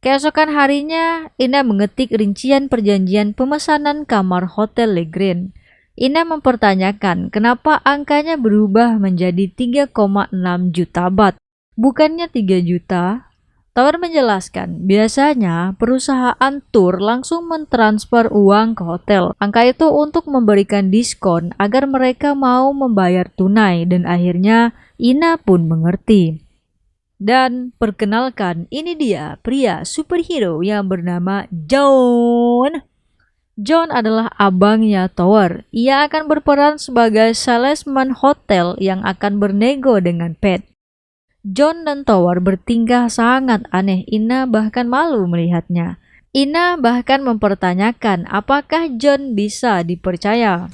Keesokan harinya, Ina mengetik rincian perjanjian pemesanan kamar Hotel Le Grand. Ina mempertanyakan kenapa angkanya berubah menjadi 3,6 juta baht, bukannya 3 juta. Tower menjelaskan, biasanya perusahaan tur langsung mentransfer uang ke hotel. Angka itu untuk memberikan diskon agar mereka mau membayar tunai dan akhirnya Ina pun mengerti. Dan perkenalkan, ini dia pria superhero yang bernama John. John adalah abangnya Tower. Ia akan berperan sebagai salesman hotel yang akan bernego dengan Pat. John dan Tower bertingkah sangat aneh. Ina bahkan malu melihatnya. Ina bahkan mempertanyakan apakah John bisa dipercaya.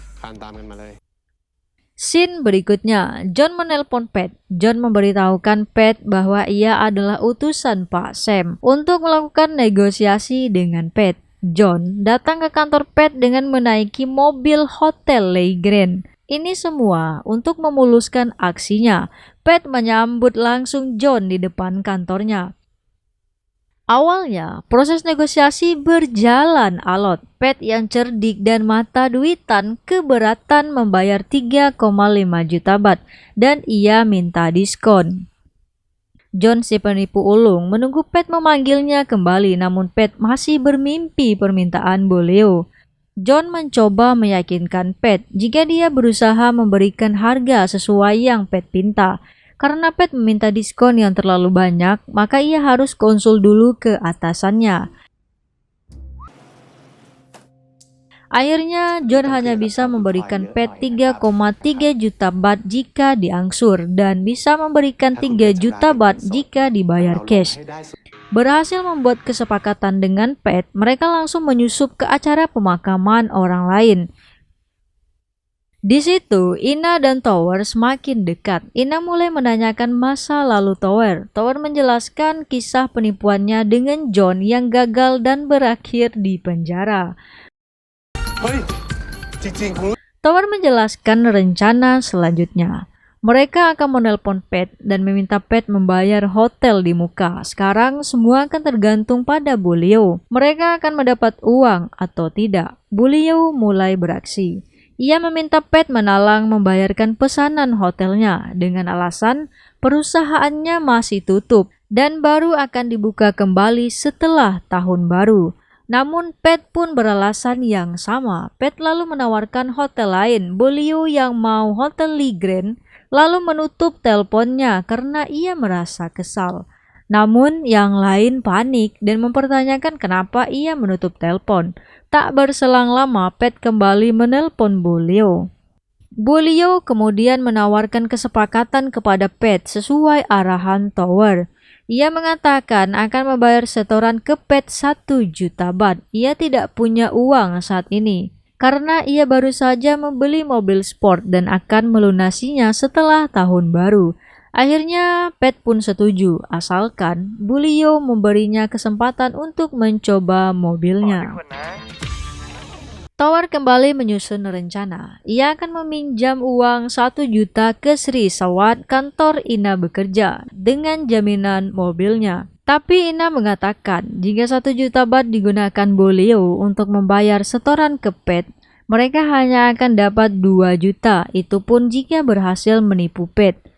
Scene berikutnya, John menelpon Pat. John memberitahukan Pat bahwa ia adalah utusan Pak Sam untuk melakukan negosiasi dengan Pat. John datang ke kantor Pat dengan menaiki mobil Hotel Le Grand. Ini semua untuk memuluskan aksinya. Pat menyambut langsung John di depan kantornya. Awalnya, proses negosiasi berjalan alot. Pat yang cerdik dan mata duitan keberatan membayar 3,5 juta baht dan ia minta diskon. John si penipu ulung menunggu Pat memanggilnya kembali, namun Pat masih bermimpi permintaan boleo. John mencoba meyakinkan Pat jika dia berusaha memberikan harga sesuai yang Pat pinta. Karena Pat meminta diskon yang terlalu banyak, maka ia harus konsul dulu ke atasannya. Akhirnya, John hanya bisa memberikan Pat 3,3 juta baht jika diangsur dan bisa memberikan 3 juta baht jika dibayar cash. Berhasil membuat kesepakatan dengan Pat, mereka langsung menyusup ke acara pemakaman orang lain. Di situ, Ina dan Tower semakin dekat. Ina mulai menanyakan masa lalu Tower. Tower menjelaskan kisah penipuannya dengan John yang gagal dan berakhir di penjara. Tower menjelaskan rencana selanjutnya. Mereka akan menelpon Pat dan meminta Pat membayar hotel di muka. Sekarang semua akan tergantung pada boleo. Mereka akan mendapat uang atau tidak. Boleo mulai beraksi. Ia meminta Pat menalang membayarkan pesanan hotelnya dengan alasan perusahaannya masih tutup dan baru akan dibuka kembali setelah tahun baru. Namun Pat pun beralasan yang sama. Pat lalu menawarkan hotel lain, boleo yang mau Hotel Le Grand, lalu menutup teleponnya karena ia merasa kesal. Namun yang lain panik dan mempertanyakan kenapa ia menutup telepon. Tak berselang lama, Pat kembali menelpon boleo. Boleo kemudian menawarkan kesepakatan kepada Pat sesuai arahan Tower. Ia mengatakan akan membayar setoran ke Pat 1 juta baht. Ia tidak punya uang saat ini karena ia baru saja membeli mobil sport dan akan melunasinya setelah tahun baru. Akhirnya Pat pun setuju, asalkan boleo memberinya kesempatan untuk mencoba mobilnya. Tower kembali menyusun rencana. Ia akan meminjam uang 1 juta ke Sri Sawat kantor Ina bekerja dengan jaminan mobilnya. Tapi Ina mengatakan jika 1 juta baht digunakan boleo untuk membayar setoran ke Pat, mereka hanya akan dapat 2 juta, itu pun jika berhasil menipu Pat.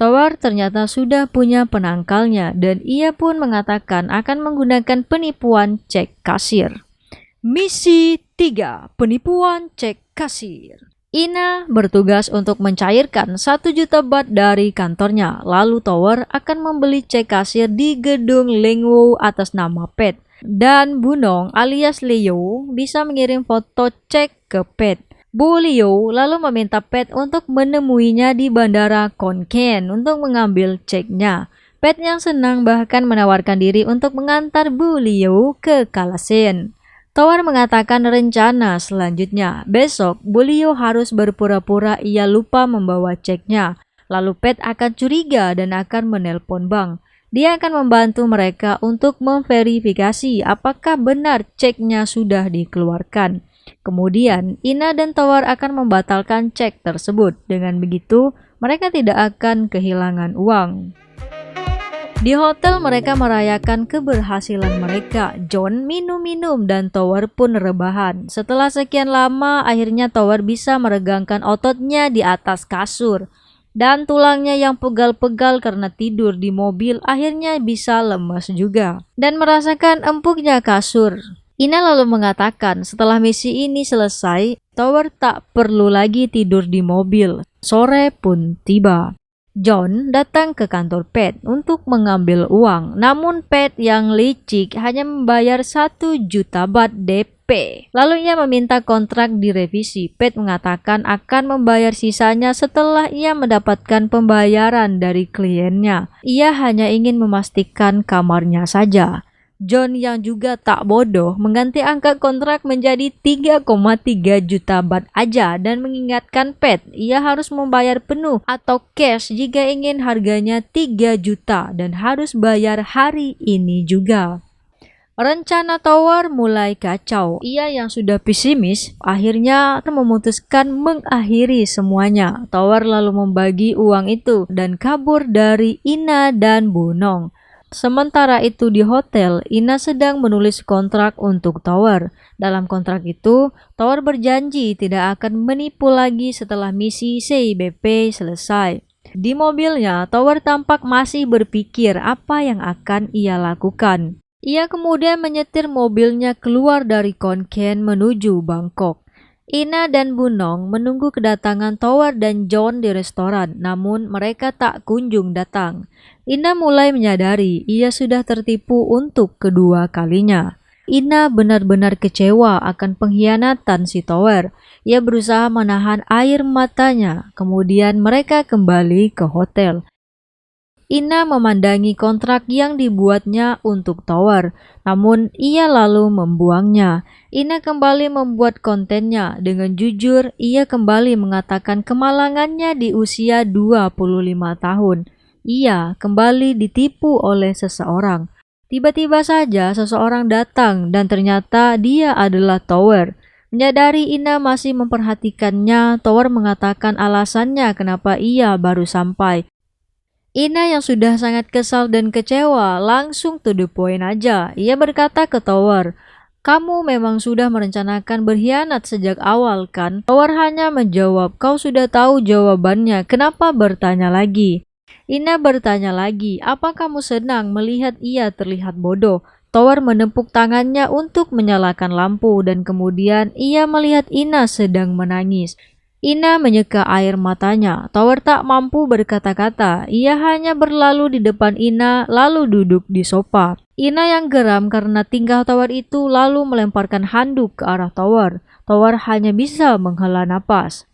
Tower ternyata sudah punya penangkalnya dan ia pun mengatakan akan menggunakan penipuan cek kasir. Misi 3. Penipuan cek kasir. Ina bertugas untuk mencairkan 1 juta baht dari kantornya. Lalu Tower akan membeli cek kasir di gedung Lengwo atas nama Pat. Dan Bunong alias Leo bisa mengirim foto cek ke Pat. Boleo lalu meminta Pat untuk menemuinya di bandara Khon Kaen untuk mengambil ceknya. Pat yang senang bahkan menawarkan diri untuk mengantar Boleo ke Kalasen. Tower mengatakan rencana selanjutnya. Besok, Boleo harus berpura-pura ia lupa membawa ceknya. Lalu Pat akan curiga dan akan menelpon bank. Dia akan membantu mereka untuk memverifikasi apakah benar ceknya sudah dikeluarkan. Kemudian, Ina dan Tower akan membatalkan cek tersebut. Dengan begitu, mereka tidak akan kehilangan uang. Di hotel mereka merayakan keberhasilan mereka. John minum-minum dan Tower pun rebahan. Setelah sekian lama, akhirnya Tower bisa meregangkan ototnya di atas kasur. Dan tulangnya yang pegal-pegal karena tidur di mobil akhirnya bisa lemas juga. Dan merasakan empuknya kasur. Ina lalu mengatakan setelah misi ini selesai, Tower tak perlu lagi tidur di mobil. Sore pun tiba. John datang ke kantor Pat untuk mengambil uang, namun Pat yang licik hanya membayar 1 juta baht DP. Lalu ia meminta kontrak direvisi. Pat mengatakan akan membayar sisanya setelah ia mendapatkan pembayaran dari kliennya. Ia hanya ingin memastikan kamarnya saja. John yang juga tak bodoh mengganti angka kontrak menjadi 3,3 juta baht aja dan mengingatkan Pat ia harus membayar penuh atau cash jika ingin harganya 3 juta dan harus bayar hari ini juga. Rencana Tower mulai kacau. Ia yang sudah pesimis akhirnya memutuskan mengakhiri semuanya. Tower lalu membagi uang itu dan kabur dari Ina dan Bunong. Sementara itu di hotel, Ina sedang menulis kontrak untuk Tower. Dalam kontrak itu, Tower berjanji tidak akan menipu lagi setelah misi CIBP selesai. Di mobilnya, Tower tampak masih berpikir apa yang akan ia lakukan. Ia kemudian menyetir mobilnya keluar dari Khon Kaen menuju Bangkok. Ina dan Bunong menunggu kedatangan Tower dan John di restoran, namun mereka tak kunjung datang. Ina mulai menyadari ia sudah tertipu untuk kedua kalinya. Ina benar-benar kecewa akan pengkhianatan si Tower. Ia berusaha menahan air matanya, kemudian mereka kembali ke hotel. Ina memandangi kontrak yang dibuatnya untuk Tower, namun ia lalu membuangnya. Ina kembali membuat kontennya. Dengan jujur, ia kembali mengatakan kemalangannya di usia 25 tahun. Ia kembali ditipu oleh seseorang. Tiba-tiba saja seseorang datang dan ternyata dia adalah Tower. Menyadari Ina masih memperhatikannya, Tower mengatakan alasannya kenapa ia baru sampai. Ina yang sudah sangat kesal dan kecewa langsung to the point aja. Ia berkata ke Tower, "Kamu memang sudah merencanakan berkhianat sejak awal kan?" Tower hanya menjawab, "Kau sudah tahu jawabannya, kenapa bertanya lagi?" Ina bertanya lagi, "Apa kamu senang melihat ia terlihat bodoh?" Tower menepuk tangannya untuk menyalakan lampu dan kemudian ia melihat Ina sedang menangis. Ina menyeka air matanya. Tower tak mampu berkata-kata. Ia hanya berlalu di depan Ina lalu duduk di sofa. Ina yang geram karena tingkah Tower itu lalu melemparkan handuk ke arah Tower. Tower hanya bisa menghela napas.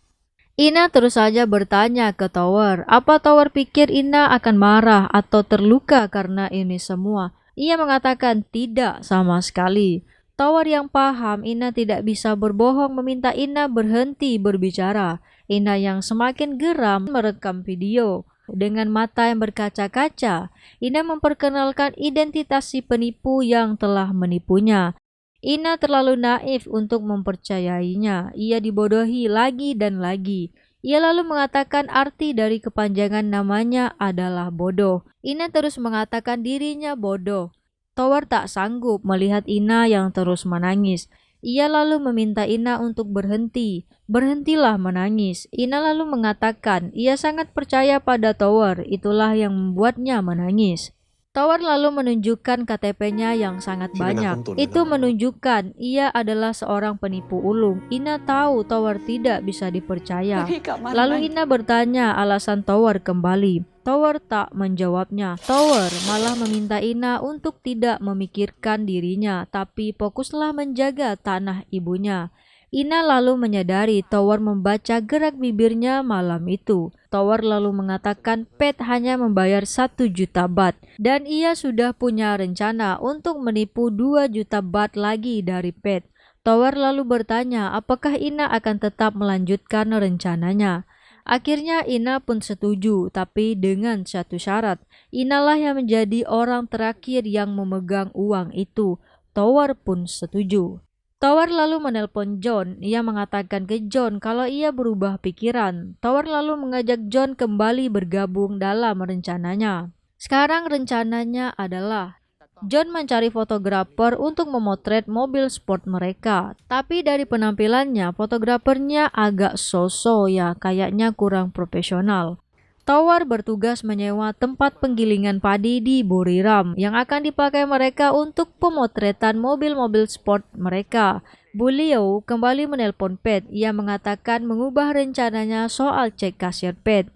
Ina terus saja bertanya ke Tower, apa Tower pikir Ina akan marah atau terluka karena ini semua? Ia mengatakan tidak sama sekali. Tower yang paham Ina tidak bisa berbohong meminta Ina berhenti berbicara. Ina yang semakin geram merekam video. Dengan mata yang berkaca-kaca, Ina memperkenalkan identitas si penipu yang telah menipunya. Ina terlalu naif untuk mempercayainya. Ia dibodohi lagi dan lagi. Ia lalu mengatakan arti dari kepanjangan namanya adalah bodoh. Ina terus mengatakan dirinya bodoh. Tower tak sanggup melihat Ina yang terus menangis. Ia lalu meminta Ina untuk berhenti. Berhentilah menangis. Ina lalu mengatakan ia sangat percaya pada Tower. Itulah yang membuatnya menangis. Tower lalu menunjukkan KTP-nya yang sangat banyak. Itu menunjukkan ia adalah seorang penipu ulung. Ina tahu Tower tidak bisa dipercaya. Lalu Ina bertanya alasan Tower kembali. Tower tak menjawabnya. Tower malah meminta Ina untuk tidak memikirkan dirinya, tapi fokuslah menjaga tanah ibunya. Ina lalu menyadari Tower membaca gerak bibirnya malam itu. Tower lalu mengatakan Pat hanya membayar 1 juta baht dan ia sudah punya rencana untuk menipu 2 juta baht lagi dari Pat. Tower lalu bertanya apakah Ina akan tetap melanjutkan rencananya. Akhirnya Ina pun setuju, tapi dengan satu syarat. Ina lah yang menjadi orang terakhir yang memegang uang itu. Tower pun setuju. Tower lalu menelpon John. Ia mengatakan ke John kalau ia berubah pikiran. Tower lalu mengajak John kembali bergabung dalam rencananya. Sekarang rencananya adalah John mencari fotografer untuk memotret mobil sport mereka. Tapi dari penampilannya, fotografernya agak so-so ya, kayaknya kurang profesional. Tower bertugas menyewa tempat penggilingan padi di Buriram yang akan dipakai mereka untuk pemotretan mobil-mobil sport mereka. Bulio kembali menelpon Pat. Ia mengatakan mengubah rencananya soal cek kasir Pat.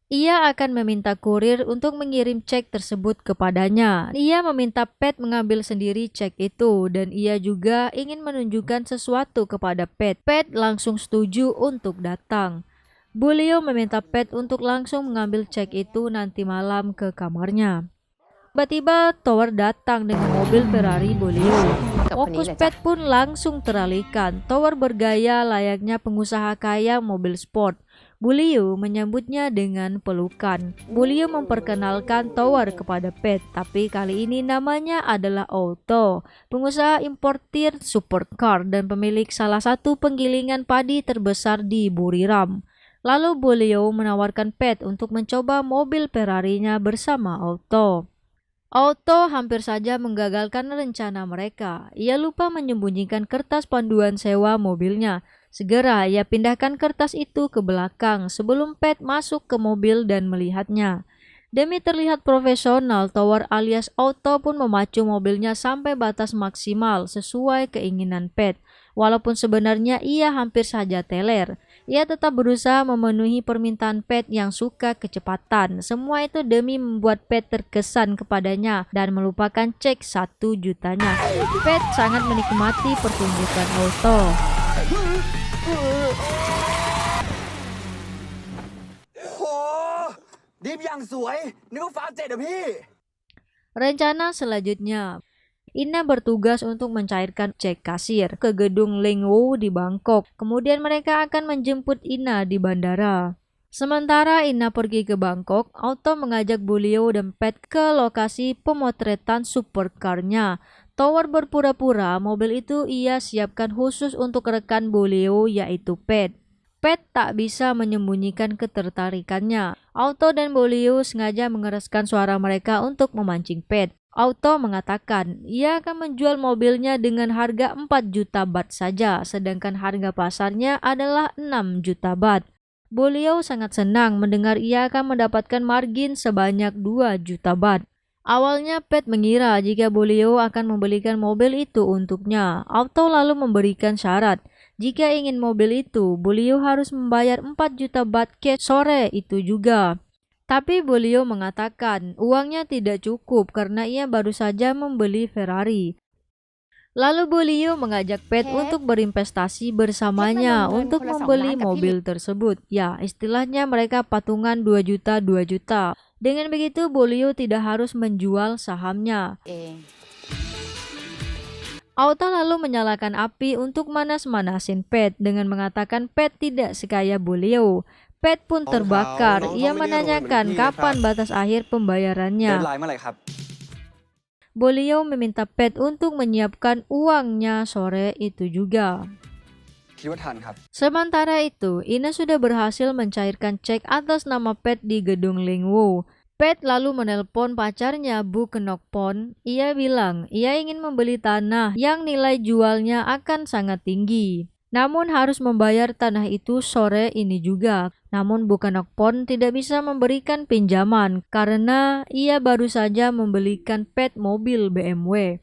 Ia akan meminta kurir untuk mengirim cek tersebut kepadanya. Ia meminta Pat mengambil sendiri cek itu dan ia juga ingin menunjukkan sesuatu kepada Pat. Pat langsung setuju untuk datang. Bulio meminta Pat untuk langsung mengambil cek itu nanti malam ke kamarnya. Tiba-tiba Tower datang dengan mobil Ferrari Bulio. Fokus Pat pun langsung teralihkan. Tower bergaya layaknya pengusaha kaya mobil sport. Bulio menyambutnya dengan pelukan. Bulio memperkenalkan Tower kepada Pat, tapi kali ini namanya adalah Otto, pengusaha importir supercar dan pemilik salah satu penggilingan padi terbesar di Buriram. Lalu Bulio menawarkan Pat untuk mencoba mobil Ferrari-nya bersama Otto. Otto hampir saja menggagalkan rencana mereka. Ia lupa menyembunyikan kertas panduan sewa mobilnya. Segera ia pindahkan kertas itu ke belakang sebelum Pat masuk ke mobil dan melihatnya. Demi terlihat profesional, Tower alias Otto pun memacu mobilnya sampai batas maksimal sesuai keinginan Pat. Walaupun sebenarnya ia hampir saja teler, ia tetap berusaha memenuhi permintaan Pat yang suka kecepatan. Semua itu demi membuat Pat terkesan kepadanya dan melupakan cek 1 jutanya. Pat sangat menikmati pertunjukan Otto. โหดิฟอย่างสวยนึกว่าฟ้าเจ็ดอะพี่ Rencana selanjutnya, Ina bertugas untuk mencairkan cek kasir ke gedung Lingwo di Bangkok. Kemudian mereka akan menjemput Ina di bandara. Sementara Ina pergi ke Bangkok, Otto mengajak Bulio dan Pat ke lokasi pemotretan supercar-nya. Tower berpura-pura mobil itu ia siapkan khusus untuk rekan Bulio yaitu Pat. Pat tak bisa menyembunyikan ketertarikannya. Otto dan Bulio sengaja mengeraskan suara mereka untuk memancing Pat. Otto mengatakan ia akan menjual mobilnya dengan harga 4 juta baht saja, sedangkan harga pasarnya adalah 6 juta baht. Bulio sangat senang mendengar ia akan mendapatkan margin sebanyak 2 juta baht. Awalnya Pat mengira jika Bulio akan membelikan mobil itu untuknya. Otto lalu memberikan syarat. Jika ingin mobil itu, Bulio harus membayar 4 juta baht cash sore itu juga. Tapi Bulio mengatakan uangnya tidak cukup karena ia baru saja membeli Ferrari. Lalu Bulio mengajak Pat untuk berinvestasi bersamanya untuk membeli mobil tersebut. Ya, istilahnya mereka patungan 2 juta 2 juta. Dengan begitu Bulio tidak harus menjual sahamnya. Otto lalu menyalakan api untuk manas-manasin Pat dengan mengatakan Pat tidak sekaya Bulio. Pat pun terbakar. Ia menanyakan kapan batas akhir pembayarannya. Bulio meminta Pat untuk menyiapkan uangnya sore itu juga. Sementara itu, Ina sudah berhasil mencairkan cek atas nama Pat di gedung Lingwo. Pat lalu menelpon pacarnya Bu Kenokpon. Ia bilang ia ingin membeli tanah yang nilai jualnya akan sangat tinggi. Namun harus membayar tanah itu sore ini juga. Namun Bu Kenokpon tidak bisa memberikan pinjaman karena ia baru saja membelikan Pat mobil BMW.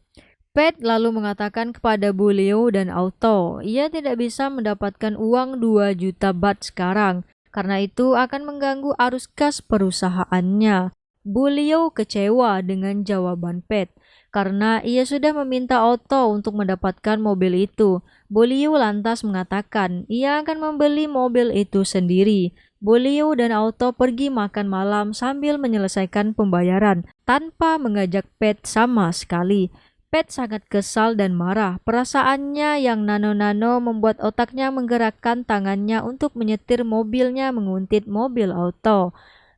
Pat lalu mengatakan kepada Bulio dan Otto, ia tidak bisa mendapatkan uang 2 juta baht sekarang. Karena itu akan mengganggu arus kas perusahaannya. Bulio kecewa dengan jawaban Pat karena ia sudah meminta Otto untuk mendapatkan mobil itu. Bulio lantas mengatakan ia akan membeli mobil itu sendiri. Bulio dan Otto pergi makan malam sambil menyelesaikan pembayaran tanpa mengajak Pat sama sekali. Pat sangat kesal dan marah. Perasaannya yang nano-nano membuat otaknya menggerakkan tangannya untuk menyetir mobilnya menguntit mobil Otto.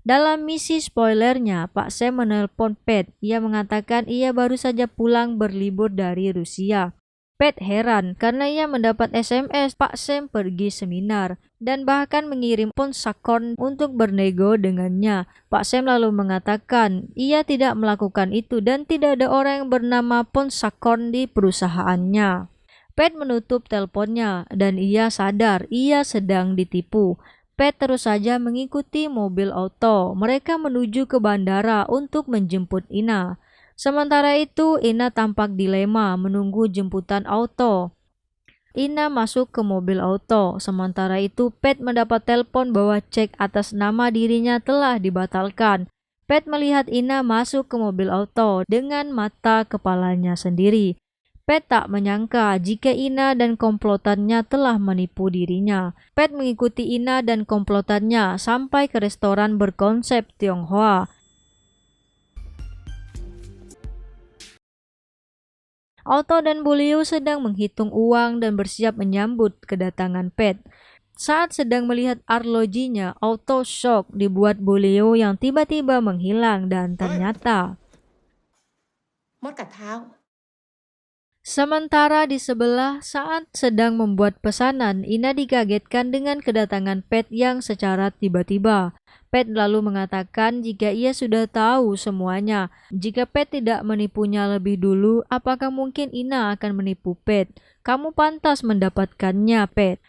Dalam misi spoilernya, Pak Sam menelpon Pat. Ia mengatakan ia baru saja pulang berlibur dari Rusia. Pat heran karena ia mendapat SMS Pak Sam pergi seminar dan bahkan mengirim Ponsakon untuk bernego dengannya. Pak Sam lalu mengatakan ia tidak melakukan itu dan tidak ada orang yang bernama Ponsakon di perusahaannya. Pat menutup teleponnya dan ia sadar ia sedang ditipu. Pat terus saja mengikuti mobil auto. Mereka menuju ke bandara untuk menjemput Ina. Sementara itu, Ina tampak dilema menunggu jemputan auto. Ina masuk ke mobil auto. Sementara itu, Pat mendapat telepon bahwa cek atas nama dirinya telah dibatalkan. Pat melihat Ina masuk ke mobil auto dengan mata kepalanya sendiri. Pat tak menyangka jika Ina dan komplotannya telah menipu dirinya. Pat mengikuti Ina dan komplotannya sampai ke restoran berkonsep Tionghoa. Otto dan Bu Liu sedang menghitung uang dan bersiap menyambut kedatangan Pat. Saat sedang melihat arlojinya, Otto shock dibuat Bu Liu yang tiba-tiba menghilang dan ternyata sementara di sebelah saat sedang membuat pesanan, Ina dikagetkan dengan kedatangan Pat yang secara tiba-tiba. Pat lalu mengatakan jika ia sudah tahu semuanya. Jika Pat tidak menipunya lebih dulu, apakah mungkin Ina akan menipu Pat? Kamu pantas mendapatkannya, Pat.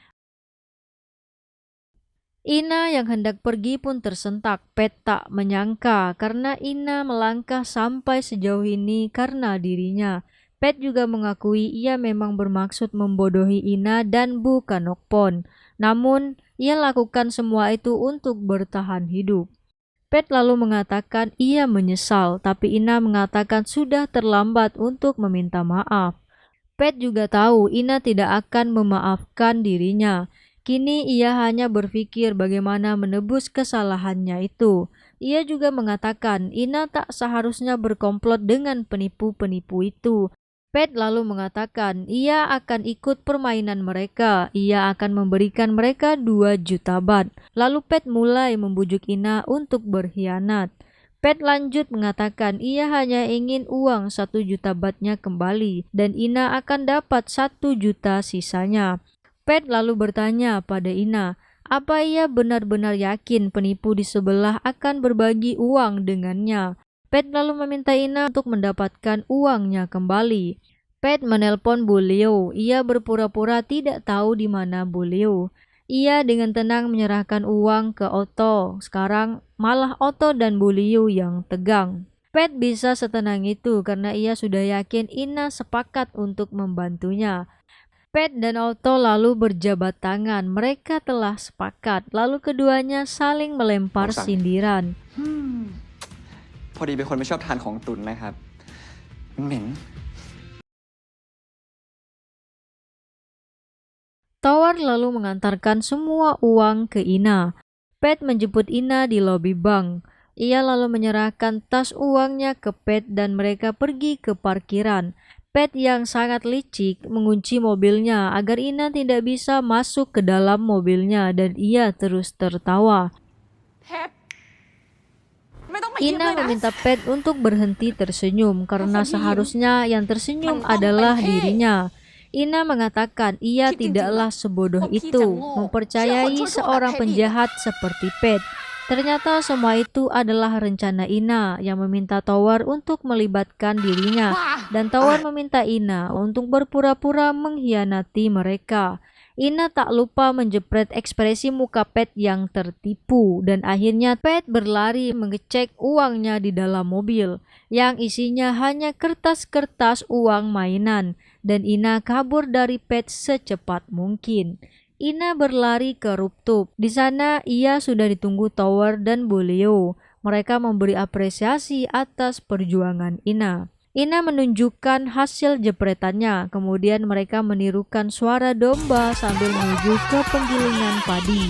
Ina yang hendak pergi pun tersentak. Pat tak menyangka karena Ina melangkah sampai sejauh ini karena dirinya. Pat juga mengakui ia memang bermaksud membodohi Ina dan Bu Kanokpon. Namun, ia lakukan semua itu untuk bertahan hidup. Pat lalu mengatakan ia menyesal, tapi Ina mengatakan sudah terlambat untuk meminta maaf. Pat juga tahu Ina tidak akan memaafkan dirinya. Kini ia hanya berpikir bagaimana menebus kesalahannya itu. Ia juga mengatakan Ina tak seharusnya berkomplot dengan penipu-penipu itu. Pat lalu mengatakan ia akan ikut permainan mereka. Ia akan memberikan mereka 2 juta baht. Lalu Pat mulai membujuk Ina untuk berkhianat. Pat lanjut mengatakan ia hanya ingin uang 1 juta bahtnya kembali dan Ina akan dapat 1 juta sisanya. Pat lalu bertanya pada Ina, apa ia benar-benar yakin penipu di sebelah akan berbagi uang dengannya? Pat lalu meminta Ina untuk mendapatkan uangnya kembali. Pat menelpon Bu Liu. Ia berpura-pura tidak tahu di mana Bu Liu. Ia dengan tenang menyerahkan uang ke Otto. Sekarang malah Otto dan Bu Liu yang tegang. Pat bisa setenang itu karena ia sudah yakin Ina sepakat untuk membantunya. Pat dan Otto lalu berjabat tangan. Mereka telah sepakat. Lalu keduanya saling melempar sindiran. พอดีเป็นคนไม่ชอบทานของตุ๋นนะครับเหม็น Tower lalu mengantarkan semua uang ke Ina. Pat menjemput Ina di lobi bank. Ia lalu menyerahkan tas uangnya ke Pat dan mereka pergi ke parkiran. Pat yang sangat licik mengunci mobilnya agar Ina tidak bisa masuk ke dalam mobilnya dan ia terus tertawa. Ina meminta Pat untuk berhenti tersenyum karena seharusnya yang tersenyum adalah dirinya. Ina mengatakan ia tidaklah sebodoh itu mempercayai seorang penjahat seperti Pat. Ternyata semua itu adalah rencana Ina yang meminta Tower untuk melibatkan dirinya dan Tower meminta Ina untuk berpura-pura mengkhianati mereka. Ina tak lupa menjepret ekspresi muka Pat yang tertipu dan akhirnya Pat berlari mengecek uangnya di dalam mobil yang isinya hanya kertas-kertas uang mainan dan Ina kabur dari Pat secepat mungkin. Ina berlari ke rooftop. Di sana ia sudah ditunggu Tower dan Bu Liu. Mereka memberi apresiasi atas perjuangan Ina. Ina menunjukkan hasil jepretannya, kemudian mereka menirukan suara domba sambil menuju ke penggilingan padi.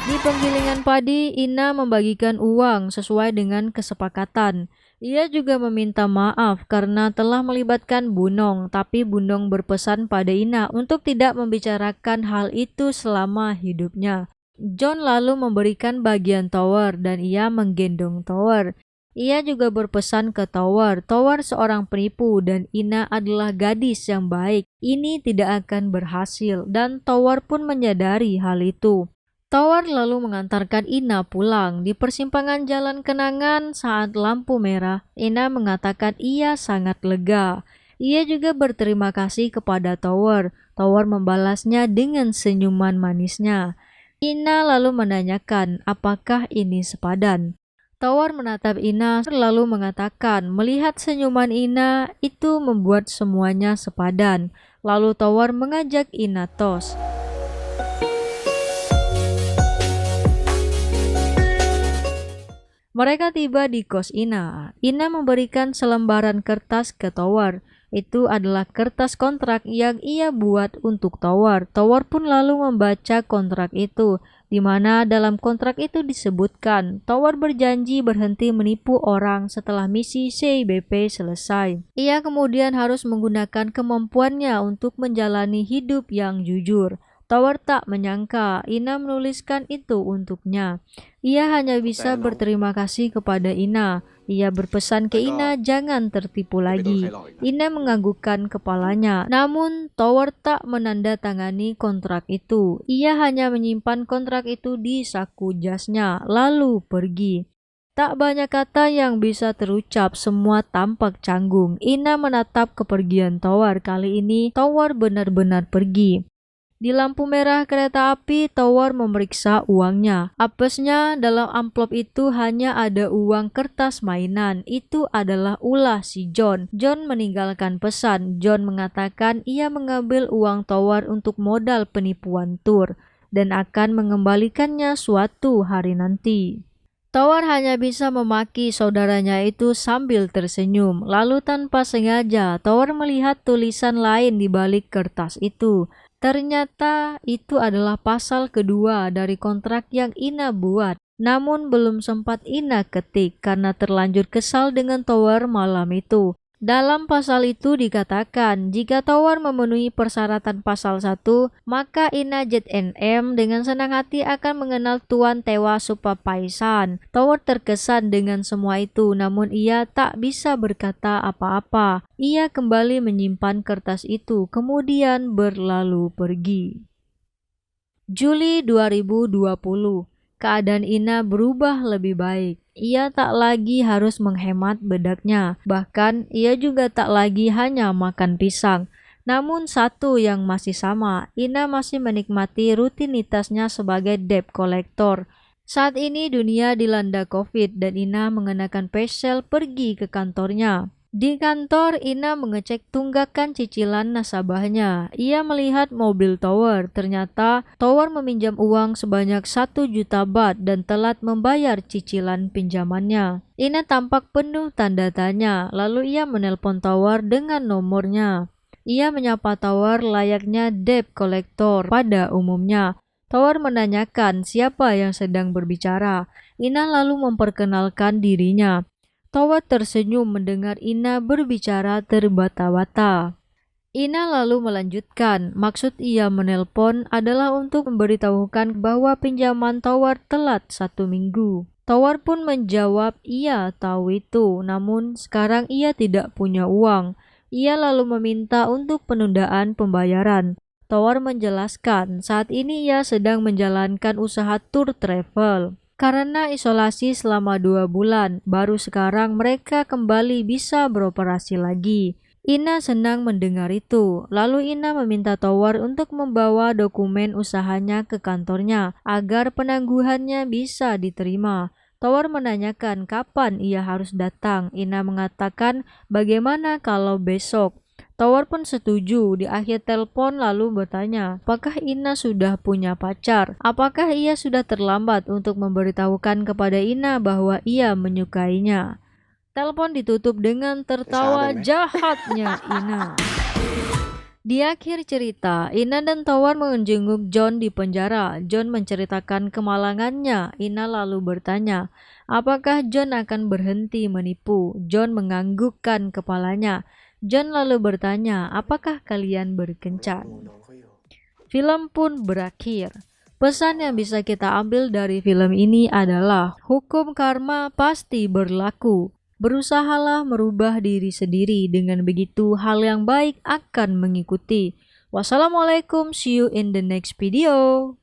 Di penggilingan padi, Ina membagikan uang sesuai dengan kesepakatan. Ia juga meminta maaf karena telah melibatkan Bunong, tapi Bunong berpesan pada Ina untuk tidak membicarakan hal itu selama hidupnya. John lalu memberikan bagian Tower dan ia menggendong Tower. Ia juga berpesan ke Tower seorang penipu dan Ina adalah gadis yang baik. Ini tidak akan berhasil dan Tower pun menyadari hal itu. Tower lalu mengantarkan Ina pulang. Di persimpangan jalan kenangan saat lampu merah, Ina mengatakan ia sangat lega. Ia juga berterima kasih kepada Tower. Tower membalasnya dengan senyuman manisnya. Ina lalu menanyakan apakah ini sepadan. Tower menatap Ina lalu mengatakan melihat senyuman Ina itu membuat semuanya sepadan. Lalu Tower mengajak Ina tos. Mereka tiba di kos Ina. Ina memberikan selembaran kertas ke Tower. Itu adalah kertas kontrak yang ia buat untuk Tower. Tower pun lalu membaca kontrak itu, di mana dalam kontrak itu disebutkan Tower berjanji berhenti menipu orang setelah misi CIBP selesai. Ia kemudian harus menggunakan kemampuannya untuk menjalani hidup yang jujur. Tower tak menyangka Ina menuliskan itu untuknya. Ia hanya bisa berterima kasih kepada Ina. Ia berpesan ke Ina jangan tertipu lagi. Ina menganggukkan kepalanya. Namun Tower tak menandatangani kontrak itu. Ia hanya menyimpan kontrak itu di saku jasnya, lalu pergi. Tak banyak kata yang bisa terucap, semua tampak canggung. Ina menatap kepergian Tower. Kali ini Tower benar-benar pergi. Di lampu merah kereta api, Tower memeriksa uangnya. Apesnya dalam amplop itu hanya ada uang kertas mainan. Itu adalah ulah si John. John meninggalkan pesan. John mengatakan ia mengambil uang Tower untuk modal penipuan tur dan akan mengembalikannya suatu hari nanti. Tower hanya bisa memaki saudaranya itu sambil tersenyum. Lalu tanpa sengaja, Tower melihat tulisan lain di balik kertas itu. Ternyata itu adalah pasal kedua dari kontrak yang Ina buat. Namun belum sempat Ina ketik karena terlanjur kesal dengan Tower malam itu. Dalam pasal itu dikatakan, jika Tower memenuhi persyaratan pasal 1, maka Ina ZNM dengan senang hati akan mengenal Tuan Tewa Supapaisan. Tower terkesan dengan semua itu, namun ia tak bisa berkata apa-apa. Ia kembali menyimpan kertas itu, kemudian berlalu pergi. Juli 2020. Keadaan Ina berubah lebih baik. Ia tak lagi harus menghemat bedaknya. Bahkan ia juga tak lagi hanya makan pisang. Namun satu yang masih sama, Ina masih menikmati rutinitasnya sebagai debt collector. Saat ini dunia dilanda COVID dan Ina mengenakan face shield pergi ke kantornya. Di kantor, Ina mengecek tunggakan cicilan nasabahnya. Ia melihat mobil Tower. Ternyata Tower meminjam uang sebanyak 1 juta baht dan telat membayar cicilan pinjamannya. Ina tampak penuh tanda tanya. Lalu ia menelpon Tower dengan nomornya. Ia menyapa Tower layaknya debt collector pada umumnya. Tower menanyakan siapa yang sedang berbicara. Ina lalu memperkenalkan dirinya. Tower tersenyum mendengar Ina berbicara terbata-bata. Ina lalu melanjutkan, maksud ia menelpon adalah untuk memberitahukan bahwa pinjaman Tower telat 1 minggu. Tower pun menjawab ia tahu itu, namun sekarang ia tidak punya uang. Ia lalu meminta untuk penundaan pembayaran. Tower menjelaskan saat ini ia sedang menjalankan usaha tur travel. Karena isolasi selama 2 bulan, baru sekarang mereka kembali bisa beroperasi lagi. Ina senang mendengar itu. Lalu Ina meminta Tower untuk membawa dokumen usahanya ke kantornya agar penangguhannya bisa diterima. Tower menanyakan kapan ia harus datang. Ina mengatakan bagaimana kalau besok. Tower pun setuju. Di akhir telepon lalu bertanya, apakah Ina sudah punya pacar? Apakah ia sudah terlambat untuk memberitahukan kepada Ina bahwa ia menyukainya? Telepon ditutup dengan tertawa jahatnya Ina. Di akhir cerita, Ina dan Tower menjenguk John di penjara. John menceritakan kemalangannya. Ina lalu bertanya, apakah John akan berhenti menipu? John menganggukkan kepalanya. John lalu bertanya, apakah kalian berkencan? Film pun berakhir. Pesan yang bisa kita ambil dari film ini adalah hukum karma pasti berlaku. Berusahalah merubah diri sendiri, dengan begitu hal yang baik akan mengikuti. Wassalamualaikum, see you in the next video.